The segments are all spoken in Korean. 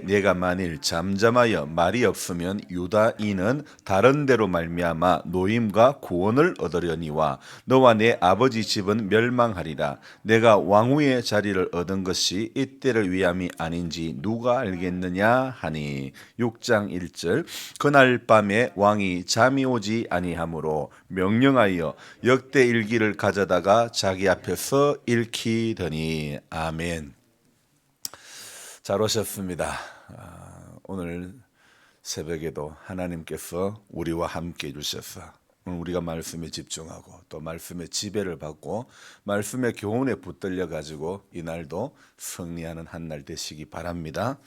내가 만일 잠잠하여 말이 없으면 유다인은 다른 데로 말미암아 노임과 구원을 얻으려니와 너와 내 아버지 집은 멸망하리라. 내가 왕후의 자리를 얻은 것이 이때를 위함이 아닌지 누가 알겠느냐 하니. 6장 1절. 그날 밤에 왕이 잠이 오지 아니하므로 명령하여 역대 일기를 가져다가 자기 앞에서 읽히더니. 아멘. 잘 오셨습니다. 오늘 새벽에도 하나님께서 우리와 함께 해주셔서 오늘 우리가 말씀에 집중하고 또 말씀의 지배를 받고 말씀의 교훈에 붙들려 가지고 이날도 승리하는 한 날 되시기 바랍니다.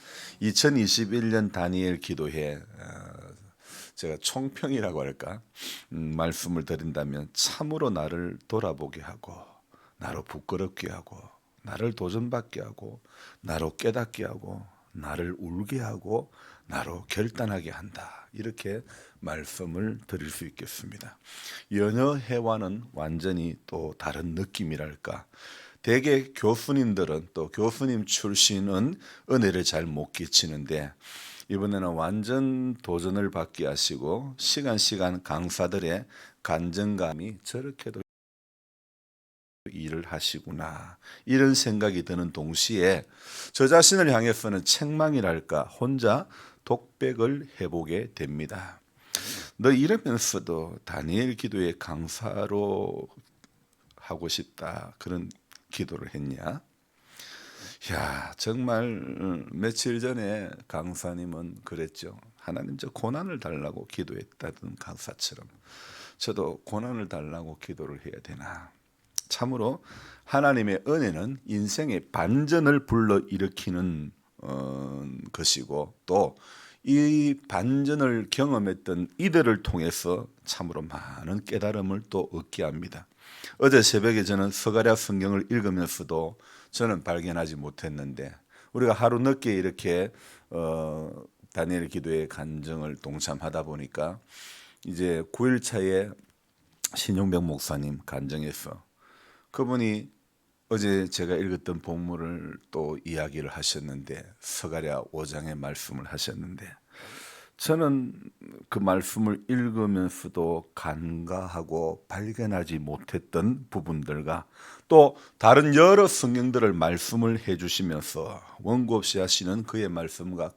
2021년 다니엘 기도회 제가 총평이라고 할까 말씀을 드린다면 참으로 나를 돌아보게 하고 나로 부끄럽게 하고 나를 도전받게 하고 나로 깨닫게 하고 나를 울게 하고 나로 결단하게 한다. 이렇게 말씀을 드릴 수 있겠습니다. 연여해와는 완전히 또 다른 느낌이랄까. 대개 교수님들은 또 교수님 출신은 은혜를 잘 못 끼치는데 이번에는 완전 도전을 받게 하시고 시간 강사들의 간증감이 저렇게도 일을 하시구나 이런 생각이 드는 동시에 저 자신을 향해서는 책망이랄까 혼자 독백을 해보게 됩니다. 너 이러면서도 다니엘 기도의 강사로 하고 싶다 그런 기도를 했냐? 야, 정말 며칠 전에 강사님은 그랬죠. 하나님 저 고난을 달라고 기도했다던 강사처럼 저도 고난을 달라고 기도를 해야 되나? 참으로 하나님의 은혜는 인생의 반전을 불러일으키는 것이고 또 이 반전을 경험했던 이들을 통해서 참으로 많은 깨달음을 또 얻게 합니다. 어제 새벽에 저는 스가랴 성경을 읽으면서도 저는 발견하지 못했는데 우리가 하루 늦게 이렇게 다니엘 기도의 간증을 동참하다 보니까 이제 9일 차에 신용병 목사님 간증에서 그분이 어제 제가 읽었던 본문을 또 이야기를 하셨는데 스가랴 5장의 말씀을 하셨는데 저는 그 말씀을 읽으면서도 간과하고 발견하지 못했던 부분들과 또 다른 여러 성경들을 말씀을 해주시면서 원고 없이 하시는 그의 말씀과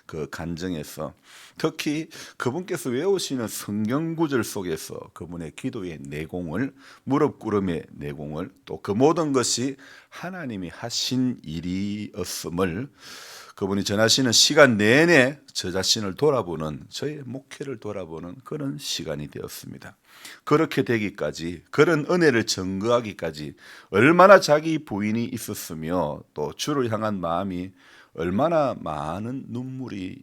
그 간증에서 특히 그분께서 외우시는 성경 구절 속에서 그분의 기도의 내공을 무릎 꿇음의 내공을 또 그 모든 것이 하나님이 하신 일이었음을 그분이 전하시는 시간 내내 저 자신을 돌아보는 저의 목회를 돌아보는 그런 시간이 되었습니다. 그렇게 되기까지 그런 은혜를 증거하기까지 얼마나 자기 부인이 있었으며 또 주를 향한 마음이 얼마나 많은 눈물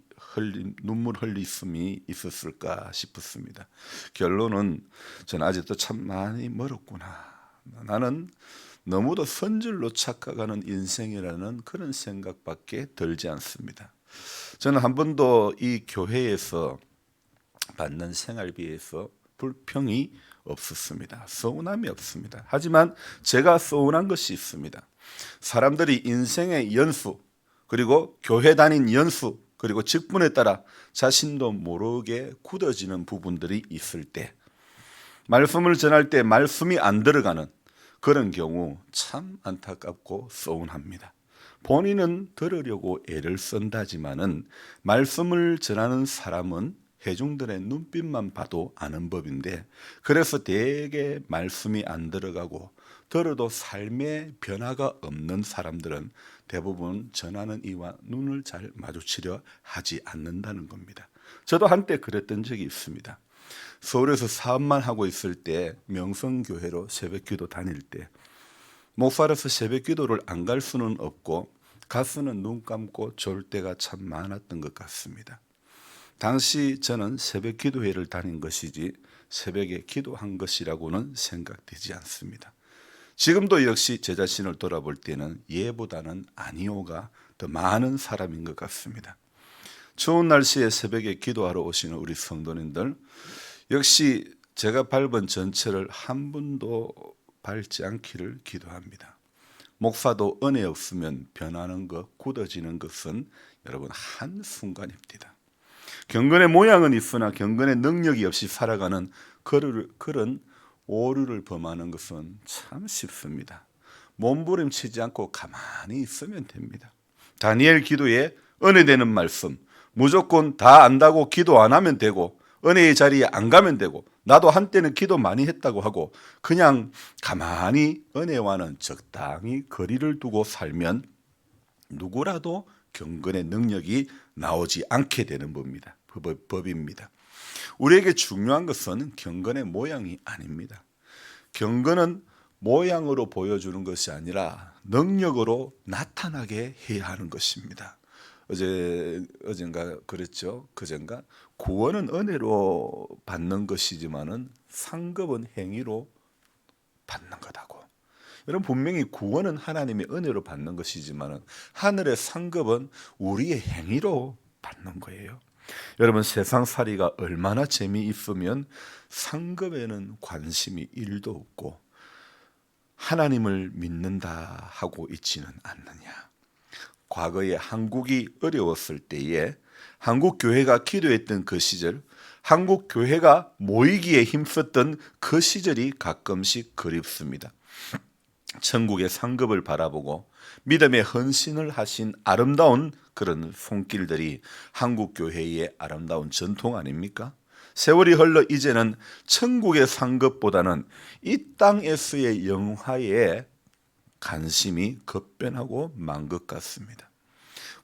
흘리심이 있었을까 싶었습니다. 결론은 저는 아직도 참 많이 멀었구나. 나는 너무도 선줄로 착각하는 인생이라는 그런 생각밖에 들지 않습니다. 저는 한 번도 이 교회에서 받는 생활비에서 불평이 없었습니다. 서운함이 없습니다. 하지만 제가 서운한 것이 있습니다. 사람들이 인생의 연수 그리고 교회 다닌 연수 그리고 직분에 따라 자신도 모르게 굳어지는 부분들이 있을 때 말씀을 전할 때 말씀이 안 들어가는 그런 경우 참 안타깝고 서운합니다. 본인은 들으려고 애를 쓴다지만은 말씀을 전하는 사람은 회중들의 눈빛만 봐도 아는 법인데 그래서 대개 말씀이 안 들어가고 들어도 삶의 변화가 없는 사람들은 대부분 전하는 이와 눈을 잘 마주치려 하지 않는다는 겁니다. 저도 한때 그랬던 적이 있습니다. 서울에서 사업만 하고 있을 때 명성교회로 새벽기도 다닐 때 목사로서 새벽기도를 안 갈 수는 없고 가서는 눈 감고 졸 때가 참 많았던 것 같습니다. 당시 저는 새벽기도회를 다닌 것이지 새벽에 기도한 것이라고는 생각되지 않습니다. 지금도 역시 제 자신을 돌아볼 때는 예보다는 아니오가 더 많은 사람인 것 같습니다. 추운 날씨에 새벽에 기도하러 오시는 우리 성도님들 역시 제가 밟은 전철을 한 분도 밟지 않기를 기도합니다. 목사도 은혜 없으면 변하는 것, 굳어지는 것은 여러분 한순간입니다. 경건의 모양은 있으나 경건의 능력이 없이 살아가는 그런 오류를 범하는 것은 참 쉽습니다. 몸부림치지 않고 가만히 있으면 됩니다. 다니엘 기도에 은혜되는 말씀, 무조건 다 안다고 기도 안 하면 되고 은혜의 자리에 안 가면 되고 나도 한때는 기도 많이 했다고 하고 그냥 가만히 은혜와는 적당히 거리를 두고 살면 누구라도 경건의 능력이 나오지 않게 되는 법입니다. 우리에게 중요한 것은 경건의 모양이 아닙니다. 경건은 모양으로 보여주는 것이 아니라 능력으로 나타나게 해야 하는 것입니다. 어젠가 그랬죠. 그젠가 구원은 은혜로 받는 것이지만은 상급은 행위로 받는 거다고. 여러분 분명히 구원은 하나님의 은혜로 받는 것이지만은 하늘의 상급은 우리의 행위로 받는 거예요. 여러분 세상살이가 얼마나 재미있으면 상급에는 관심이 1도 없고 하나님을 믿는다 하고 있지는 않느냐. 과거에 한국이 어려웠을 때에 한국 교회가 기도했던 그 시절, 한국 교회가 모이기에 힘썼던 그 시절이 가끔씩 그립습니다. 천국의 상급을 바라보고 믿음의 헌신을 하신 아름다운 그런 손길들이 한국 교회의 아름다운 전통 아닙니까? 세월이 흘러 이제는 천국의 상급보다는 이 땅에서의 영화에 관심이 급변하고 만 것 같습니다.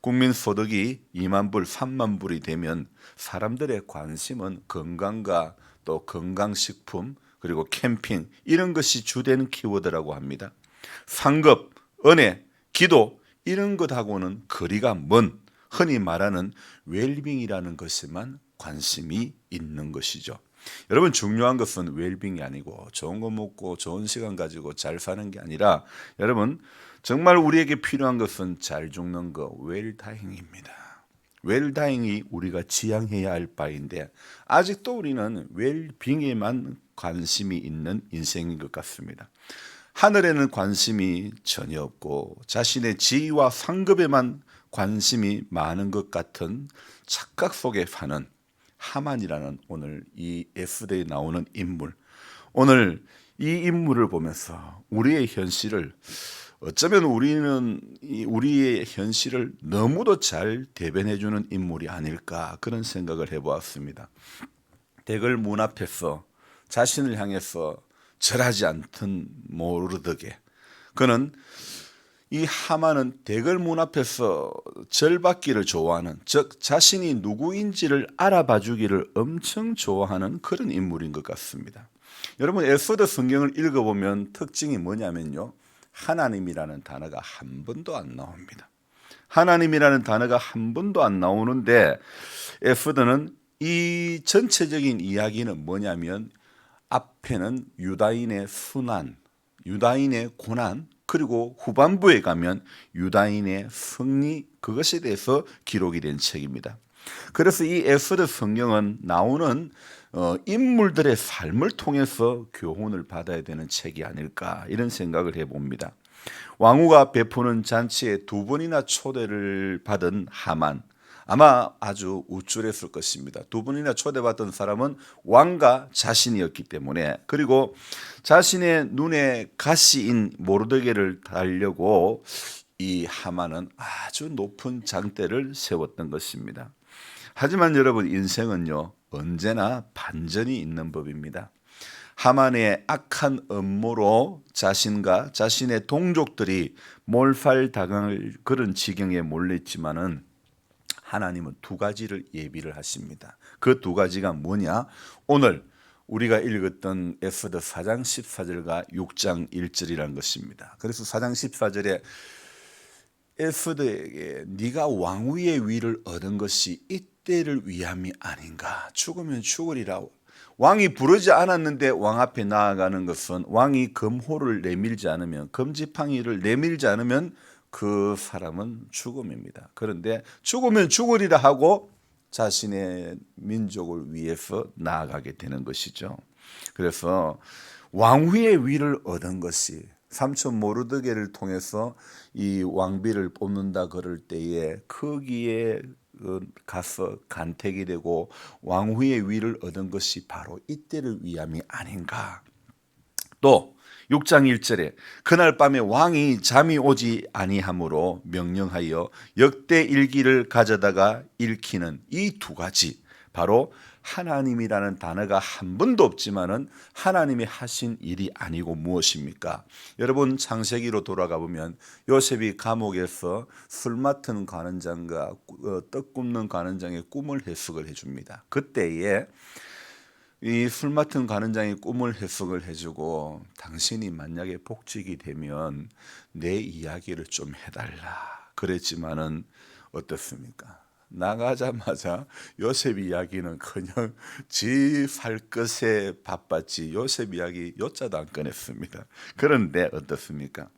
국민 소득이 2만 불, 3만 불이 되면 사람들의 관심은 건강과 또 건강식품 그리고 캠핑 이런 것이 주된 키워드라고 합니다. 상급, 은혜, 기도 이런 것하고는 거리가 먼 흔히 말하는 웰빙이라는 것에만 관심이 있는 것이죠. 여러분 중요한 것은 웰빙이 아니고 좋은 거 먹고 좋은 시간 가지고 잘 사는 게 아니라 여러분 정말 우리에게 필요한 것은 잘 죽는 거 웰다잉입니다. 웰다잉이 우리가 지향해야 할 바인데 아직도 우리는 웰빙에만 관심이 있는 인생인 것 같습니다. 하늘에는 관심이 전혀 없고 자신의 지위와 상급에만 관심이 많은 것 같은 착각 속에 사는 하만이라는 오늘 이 에스더에 나오는 인물, 오늘 이 인물을 보면서 우리의 현실을 어쩌면 우리는 우리의 현실을 너무도 잘 대변해 주는 인물이 아닐까 그런 생각을 해보았습니다. 대궐 문 앞에서 자신을 향해서 절하지 않던 모르드게, 그는 이 하만은 대궐 문 앞에서 절받기를 좋아하는, 즉 자신이 누구인지를 알아봐 주기를 엄청 좋아하는 그런 인물인 것 같습니다. 여러분 에스더 성경을 읽어보면 특징이 뭐냐면요, 하나님이라는 단어가 한 번도 안 나옵니다. 하나님이라는 단어가 한 번도 안 나오는데 에스더는 이 전체적인 이야기는 뭐냐면 앞에는 유다인의 순환, 유다인의 고난, 그리고 후반부에 가면 유다인의 승리, 그것에 대해서 기록이 된 책입니다. 그래서 이 에스더 성경은 나오는 인물들의 삶을 통해서 교훈을 받아야 되는 책이 아닐까 이런 생각을 해봅니다. 왕후가 베푸는 잔치에 2번이나 초대를 받은 하만, 아마 아주 우쭐했을 것입니다. 2번이나 초대받던 사람은 왕과 자신이었기 때문에, 그리고 자신의 눈에 가시인 모르드게를 달려고 이 하만은 아주 높은 장대를 세웠던 것입니다. 하지만 여러분 인생은요 언제나 반전이 있는 법입니다. 하만의 악한 음모로 자신과 자신의 동족들이 몰살당할 그런 지경에 몰렸지만은 하나님은 2가지를 예비를 하십니다. 그 2가지가 뭐냐? 오늘 우리가 읽었던 에스더 4장 14절과 6장 1절이라는 것입니다. 그래서 4장 14절에 에스더에게 네가 왕위의 위를 얻은 것이 이때를 위함이 아닌가? 죽으면 죽으리라. 왕이 부르지 않았는데 왕 앞에 나아가는 것은 왕이 금호를 내밀지 않으면, 금지팡이를 내밀지 않으면 그 사람은 죽음입니다. 그런데 죽으면 죽으리라 하고 자신의 민족을 위해서 나아가게 되는 것이죠. 그래서 왕위의 위를 얻은 것이 삼촌 모르드게를 통해서 이 왕비를 뽑는다 그럴 때에 거기에 가서 간택이 되고 왕후의 위를 얻은 것이 바로 이때를 위함이 아닌가. 또 6장 1절에 그날 밤에 왕이 잠이 오지 아니하므로 명령하여 역대 일기를 가져다가 읽히는 이 두 가지, 바로 하나님이라는 단어가 한 번도 없지만은 하나님이 하신 일이 아니고 무엇입니까? 여러분, 창세기로 돌아가 보면 요셉이 감옥에서 술 맡은 관원장과 떡 굽는 관원장의 꿈을 해석을 해줍니다. 그때에 이 술 맡은 관원장이 꿈을 해석을 해주고, 당신이 만약에 복직이 되면 내 이야기를 좀 해달라 그랬지만은 어떻습니까? 나가자마자 요셉 이야기는 그냥 지 살 것에 바빴지 요셉 이야기 요자도 안 꺼냈습니다. 그런데 어떻습니까?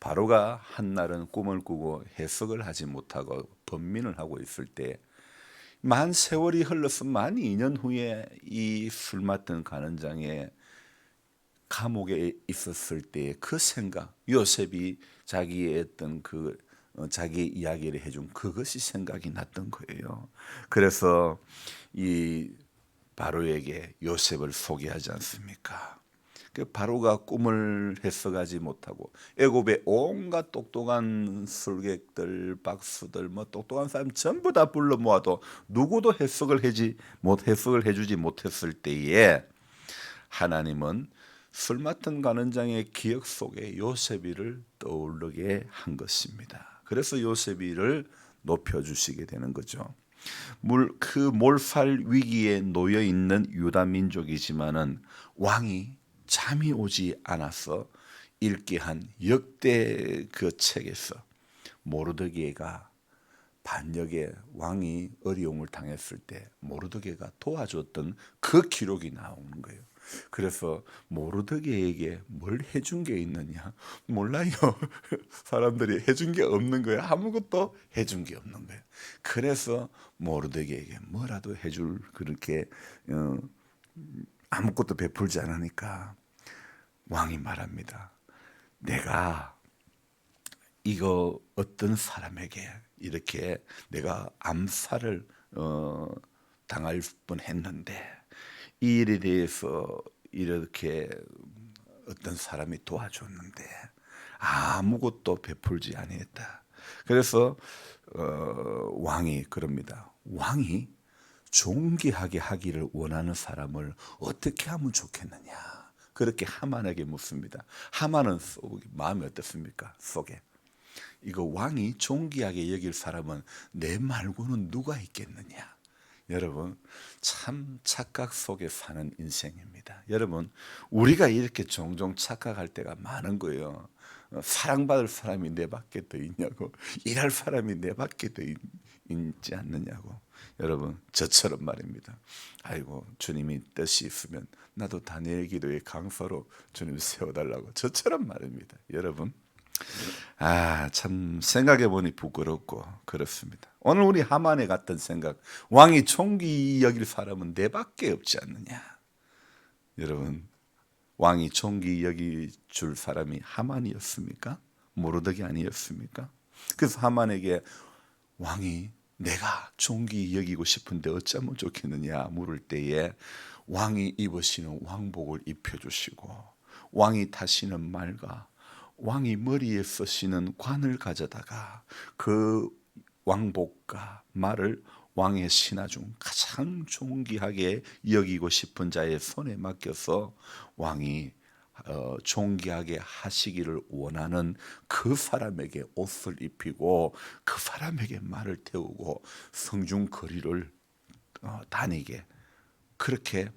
바로가 한날은 꿈을 꾸고 해석을 하지 못하고 번민을 하고 있을 때, 만 세월이 흘러서 만 2년 후에 이 술 맡은 관원장의 감옥에 있었을 때 그 생각, 요셉이 자기의 어떤 자기 이야기를 해준 그것이 생각이 났던 거예요. 그래서 이 바로에게 요셉을 소개하지 않습니까? 그 바로가 꿈을 해석하지 못하고 애굽의 온갖 똑똑한 술객들, 박수들, 뭐 똑똑한 사람 전부 다 불러 모아도 누구도 해석을 해주지 못했을 때에 하나님은 술 맡은 관원장의 기억 속에 요셉이를 떠오르게 한 것입니다. 그래서 요셉이를 높여주시게 되는 거죠. 그 몰살 위기에 놓여 있는 유다 민족이지만은 왕이 잠이 오지 않아서 읽게 한 역대 그 책에서 모르드게가 반역에 왕이 어려움을 당했을 때 모르드게가 도와줬던 그 기록이 나오는 거예요. 그래서 모르드게에게 뭘 해준 게 있느냐? 몰라요. 사람들이 해준 게 없는 거예요. 아무것도 해준 게 없는 거예요. 그래서 모르드게에게 뭐라도 해줄, 그렇게 아무것도 베풀지 않으니까 왕이 말합니다. 내가 이거 어떤 사람에게 이렇게 내가 암살을 당할 뻔했는데 이 일에 대해서 이렇게 어떤 사람이 도와줬는데 아무것도 베풀지 아니했다. 그래서 왕이 그럽니다. 왕이 존귀하게 하기를 원하는 사람을 어떻게 하면 좋겠느냐, 그렇게 하만에게 묻습니다. 하만은 마음이 어떻습니까? 속에 이거 왕이 존귀하게 여길 사람은 내 말고는 누가 있겠느냐. 여러분, 참 착각 속에 사는 인생입니다. 여러분, 우리가 이렇게 종종 착각할 때가 많은 거예요. 사랑받을 사람이 내 밖에 더 있냐고, 일할 사람이 내 밖에 더 있지 않느냐고. 여러분, 저처럼 말입니다. 아이고, 주님이 뜻이 있으면 나도 다니엘 기도의 강사로 주님 세워달라고, 저처럼 말입니다. 여러분, 참 생각해 보니 부끄럽고 그렇습니다. 오늘 우리 하만에 갔던 생각, 왕이 총기 여길 사람은 내밖에 없지 않느냐. 여러분, 왕이 총기 여기 줄 사람이 하만이었습니까? 모르드게 아니었습니까? 그래서 하만에게 왕이 내가 총기 여기고 싶은데 어쩌면 좋겠느냐 물을 때에 왕이 입으시는 왕복을 입혀주시고 왕이 타시는 말과 왕이 머리에 쓰시는 관을 가져다가 그 왕복과 말을 왕의 신하 중 가장 존귀하게 여기고 싶은 자의 손에 맡겨서 왕이 존귀하게 하시기를 원하는 그 사람에게 옷을 입히고 그 사람에게 말을 태우고 성중 거리를 다니게, 그렇게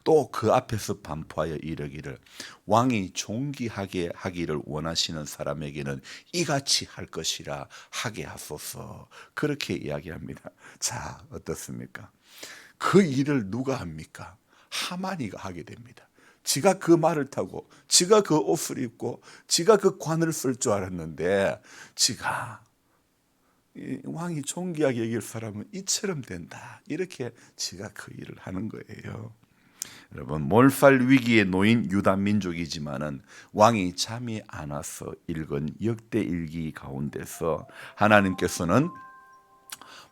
또 그 앞에서 반포하여 이르기를 왕이 존귀하게 하기를 원하시는 사람에게는 이같이 할 것이라 하게 하소서, 그렇게 이야기합니다. 자, 어떻습니까? 그 일을 누가 합니까? 하만이가 하게 됩니다. 지가 그 말을 타고 지가 그 옷을 입고 지가 그 관을 쓸 줄 알았는데, 지가 왕이 존귀하게 여길 사람은 이처럼 된다, 이렇게 지가 그 일을 하는 거예요. 여러분, 몰살 위기에 놓인 유다 민족이지만은 왕이 잠이 안 와서 읽은 역대 일기 가운데서 하나님께서는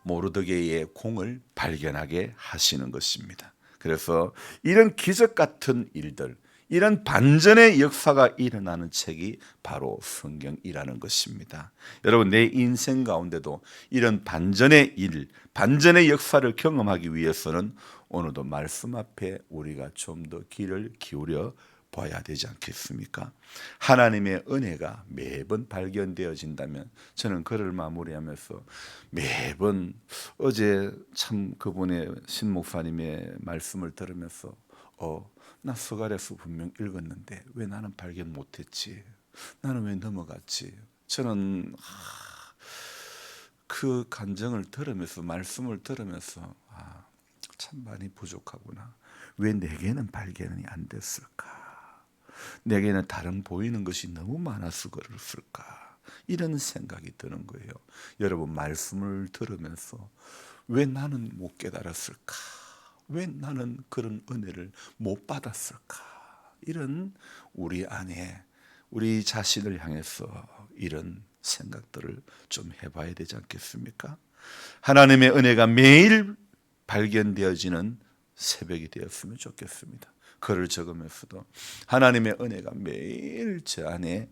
모르드게의 공을 발견하게 하시는 것입니다. 그래서 이런 기적 같은 일들, 이런 반전의 역사가 일어나는 책이 바로 성경이라는 것입니다. 여러분, 내 인생 가운데도 이런 반전의 일, 반전의 역사를 경험하기 위해서는 오늘도 말씀 앞에 우리가 좀 더 귀를 기울여 봐야 되지 않겠습니까? 하나님의 은혜가 매번 발견되어진다면 저는 글을 마무리하면서 매번 어제 참 그분의 신 목사님의 말씀을 들으면서 나 서갈에서 분명 읽었는데 왜 나는 발견 못했지? 나는 왜 넘어갔지? 저는 그 감정을 들으면서 말씀을 들으면서 참 많이 부족하구나. 왜 내게는 발견이 안 됐을까? 내게는 다른 보이는 것이 너무 많아서 그랬을까? 이런 생각이 드는 거예요. 여러분, 말씀을 들으면서 왜 나는 못 깨달았을까? 왜 나는 그런 은혜를 못 받았을까? 이런 우리 안에 우리 자신을 향해서 이런 생각들을 좀 해봐야 되지 않겠습니까? 하나님의 은혜가 매일 발견되어지는 새벽이 되었으면 좋겠습니다. 글을 적으면서도 하나님의 은혜가 매일 제 안에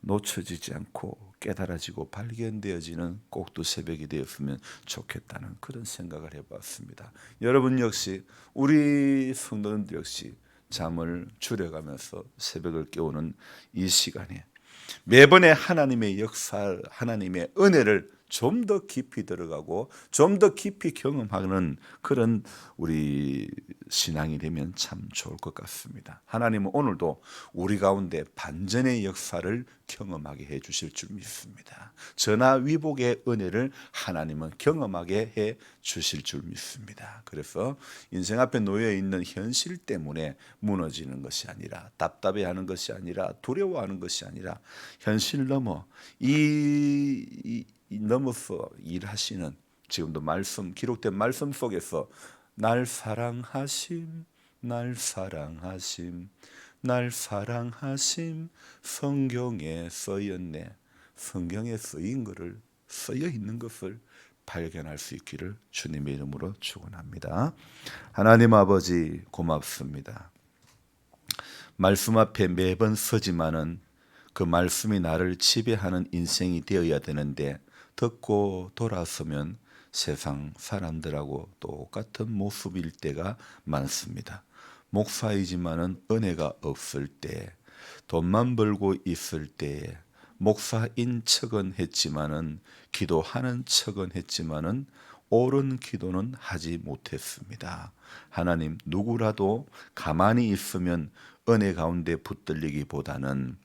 놓쳐지지 않고 깨달아지고 발견되어지는 꼭두 새벽이 되었으면 좋겠다는 그런 생각을 해봤습니다. 여러분 역시, 우리 성도님들 역시 잠을 줄여가면서 새벽을 깨우는 이 시간에 매번의 하나님의 역사, 하나님의 은혜를 좀 더 깊이 들어가고 좀 더 깊이 경험하는 그런 우리 신앙이 되면 참 좋을 것 같습니다. 하나님은 오늘도 우리 가운데 반전의 역사를 경험하게 해 주실 줄 믿습니다. 전화위복의 은혜를 하나님은 경험하게 해 주실 줄 믿습니다. 그래서 인생 앞에 놓여 있는 현실 때문에 무너지는 것이 아니라, 답답해하는 것이 아니라, 두려워하는 것이 아니라 현실 넘어 넘어서 일하시는, 지금도 말씀, 기록된 말씀 속에서 날 사랑하심, 날 사랑하심, 날 사랑하심, 성경에 쓰였네. 성경에 쓰인 것을, 쓰여 있는 것을 발견할 수 있기를 주님의 이름으로 축원합니다. 하나님 아버지, 고맙습니다. 말씀 앞에 매번 서지만은 그 말씀이 나를 지배하는 인생이 되어야 되는데, 듣고 돌아서면 세상 사람들하고 똑같은 모습일 때가 많습니다. 목사이지만은 은혜가 없을 때, 돈만 벌고 있을 때에 목사인 척은 했지만은, 기도하는 척은 했지만은 옳은 기도는 하지 못했습니다. 하나님, 누구라도 가만히 있으면 은혜 가운데 붙들리기보다는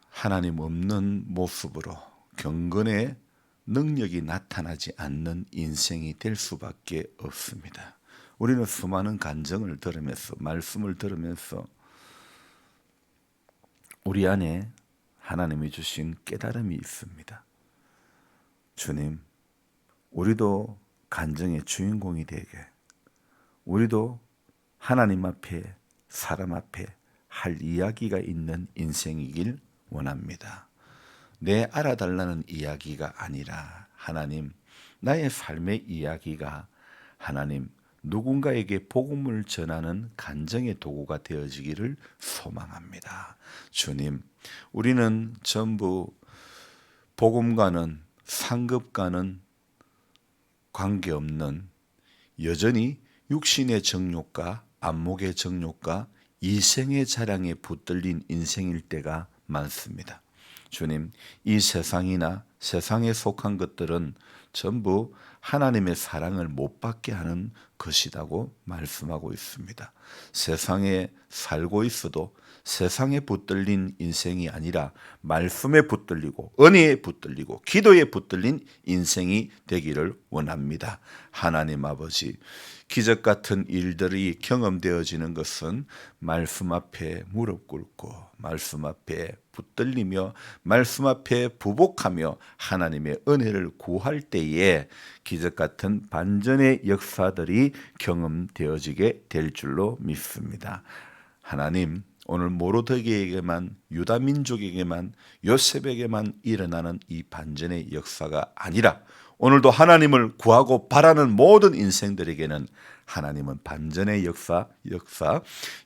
하나님 없는 모습으로 경건의 능력이 나타나지 않는 인생이 될 수밖에 없습니다. 우리는 수많은 간증을 들으면서, 말씀을 들으면서 우리 안에 하나님이 주신 깨달음이 있습니다. 주님, 우리도 간증의 주인공이 되게, 우리도 하나님 앞에, 사람 앞에 할 이야기가 있는 인생이길 원합니다. 내 알아달라는 이야기가 아니라, 하나님, 나의 삶의 이야기가 하나님 누군가에게 복음을 전하는 간증의 도구가 되어지기를 소망합니다. 주님, 우리는 전부 복음과는, 상급과는 관계없는, 여전히 육신의 정욕과 안목의 정욕과 이생의 자랑에 붙들린 인생일 때가 많습니다. 주님, 이 세상이나 세상에 속한 것들은 전부 하나님의 사랑을 못 받게 하는 것이라고 말씀하고 있습니다. 세상에 살고 있어도 세상에 붙들린 인생이 아니라 말씀에 붙들리고, 은혜에 붙들리고, 기도에 붙들린 인생이 되기를 원합니다. 하나님 아버지, 기적 같은 일들이 경험되어지는 것은 말씀 앞에 무릎 꿇고, 말씀 앞에 붙들리며 말씀 앞에 부복하며 하나님의 은혜를 구할 때에 기적 같은 반전의 역사들이 경험되어지게 될 줄로 믿습니다. 하나님, 오늘 모르드게에게만, 유다 민족에게만, 요셉에게만 일어나는 이 반전의 역사가 아니라 오늘도 하나님을 구하고 바라는 모든 인생들에게는 하나님은 반전의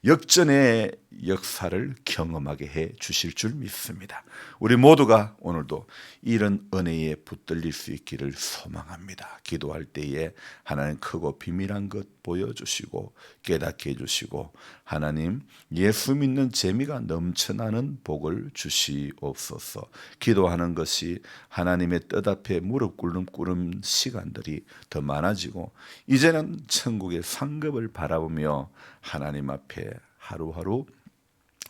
역전의 역사를 경험하게 해 주실 줄 믿습니다. 우리 모두가 오늘도 이런 은혜에 붙들릴 수 있기를 소망합니다. 기도할 때에 하나님 크고 비밀한 것 보여주시고 깨닫게 해주시고 하나님 예수 믿는 재미가 넘쳐나는 복을 주시옵소서. 기도하는 것이 하나님의 뜻 앞에 무릎 꿇는 시간들이 더 많아지고 이제는 천국의 상급을 바라보며 하나님 앞에 하루하루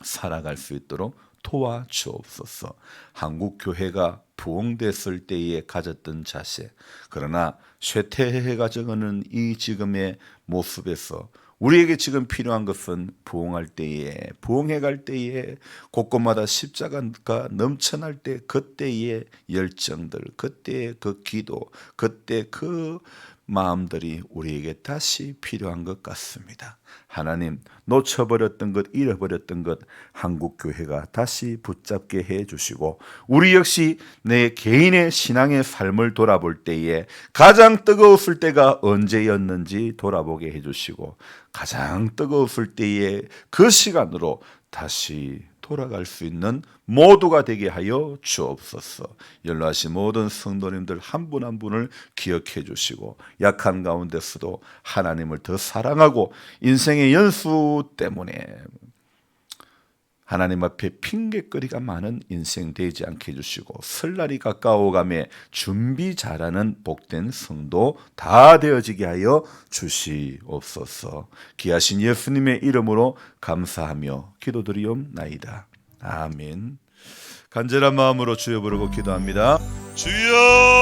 살아갈 수 있도록 도와주옵소서. 한국 교회가 부흥됐을 때에 가졌던 자세, 그러나 쇠퇴해가 적어는 이 지금의 모습에서 우리에게 지금 필요한 것은 부흥할 때에, 부흥해 갈 때에 곳곳마다 십자가가 넘쳐날 때 그때의 열정들, 그때의 그 기도, 그때 그 마음들이 우리에게 다시 필요한 것 같습니다. 하나님, 놓쳐버렸던 것, 잃어버렸던 것 한국교회가 다시 붙잡게 해주시고 우리 역시 내 개인의 신앙의 삶을 돌아볼 때에 가장 뜨거웠을 때가 언제였는지 돌아보게 해주시고 가장 뜨거웠을 때에 그 시간으로 다시 돌아갈 수 있는 모두가 되게 하여 주옵소서. 연로하신 모든 성도님들 한 분 한 분을 기억해 주시고 약한 가운데서도 하나님을 더 사랑하고 인생의 연수 때문에 하나님 앞에 핑계거리가 많은 인생 되지 않게 해주시고 설날이 가까워가며 준비 잘하는 복된 성도 다 되어지게 하여 주시옵소서. 귀하신 예수님의 이름으로 감사하며 기도드리옵나이다. 아멘. 간절한 마음으로 주여 부르고 기도합니다. 주여